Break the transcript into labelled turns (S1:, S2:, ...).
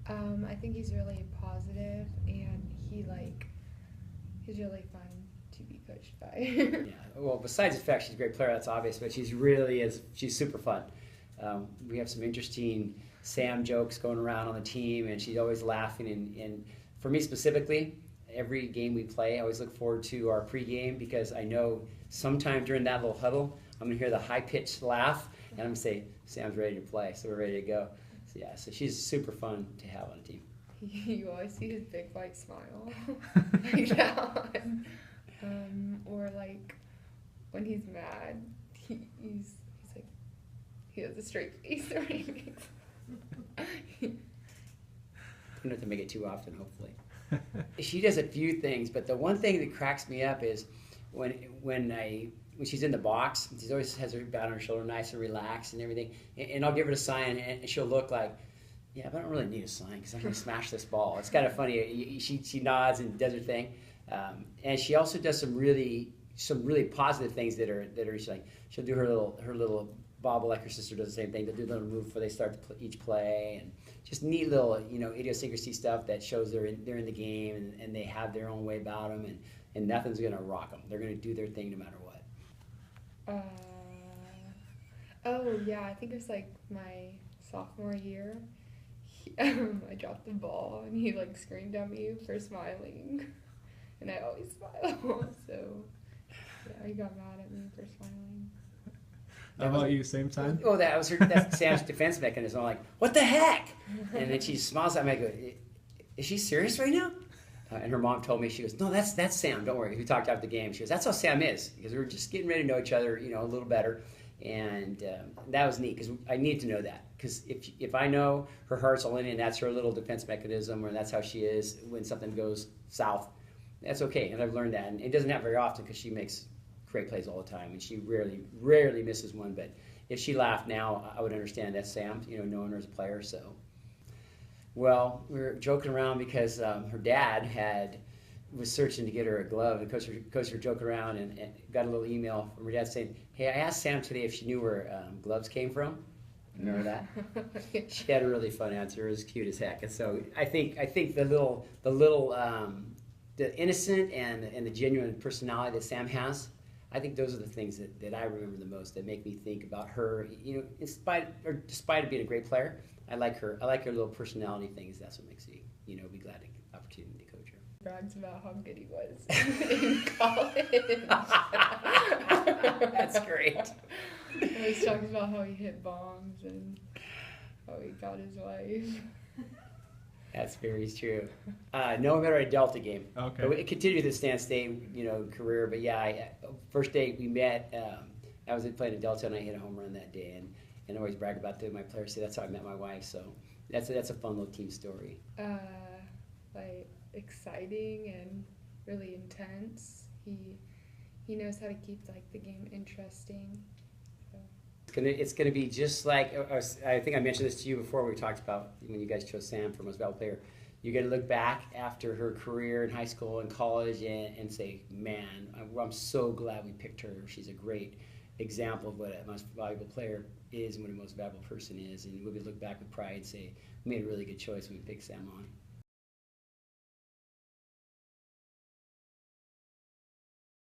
S1: I think he's really positive, and he's really fun to be coached by.
S2: Yeah. Well, besides the fact she's a great player, that's obvious, but she's super fun. We have some interesting Sam jokes going around on the team, and she's always laughing. And for me specifically, every game we play, I always look forward to our pregame because I know sometime during that little huddle, I'm going to hear the high-pitched laugh, and I'm going to say, Sam's ready to play, so we're ready to go. So, yeah, so she's super fun to have on the team.
S1: You always see his big white smile like that. Or like when he's mad, he's like, he has a straight face or anything.
S2: We don't have to make it too often, hopefully. She does a few things, but the one thing that cracks me up is when she's in the box, she always has her bat on her shoulder, nice and relaxed and everything. And I'll give her a sign, and she'll look like, yeah, but I don't really need a sign because I'm going to smash this ball. It's kind of funny. She nods and does her thing, and she also does some really positive things that are like she'll do her little bobble like her sister does the same thing. They'll do a little move before they start each play, and just neat little idiosyncrasy stuff that shows they're in the game and they have their own way about them, and nothing's going to rock them. They're going to do their thing no matter what.
S1: Oh yeah, I think it was like my sophomore year. I dropped the ball and he like screamed at me for smiling, and I always smile. So yeah, he got mad at me for smiling.
S3: How about you? Same time?
S2: Oh, that's Sam's defense mechanism. I'm like, what the heck? And then she smiles at me. I go, is she serious right now? And her mom told me, she goes, no, that's Sam. Don't worry. We talked after the game. She goes, that's how Sam is, because we were just getting ready to know each other, a little better. And that was neat because I need to know that. Because if I know her heart's all in it and that's her little defense mechanism, or that's how she is when something goes south, that's okay. And I've learned that. And it doesn't happen very often because she makes great plays all the time, and she rarely misses one. But if she laughed now, I would understand that's Sam, knowing her as a player. So, well, we were joking around because her dad was searching to get her a glove, and coach were joking around and got a little email from her dad saying, hey, I asked Sam today if she knew where gloves came from. Remember that? She had a really fun answer. It was cute as heck. And so I think the innocent and the genuine personality that Sam has, I think those are the things that I remember the most, that make me think about her. Despite of being a great player, I like her little personality things. That's what makes me, be glad to get the opportunity to coach her.
S1: Brags about how good he was in college.
S2: That's great.
S1: He always talks about how he hit bombs and how he got his wife.
S2: That's very true. No, we met at a Delta game.
S3: Okay.
S2: But we continued the Stan State, career. But yeah, first day we met, I was playing at Delta and I hit a home run that day, and I always brag about that. My players say that's how I met my wife. So that's a fun little team story.
S1: Like exciting and really intense. He knows how to keep like the game interesting. So.
S2: It's gonna be just like I think I mentioned this to you before. We talked about when you guys chose Sam for most valuable player. You're gonna look back after her career in high school and college and say, man, I'm so glad we picked her. She's a great example of what a most valuable player is and what a most valuable person is. And we'll look back with pride and say, we made a really good choice when we picked Sam on.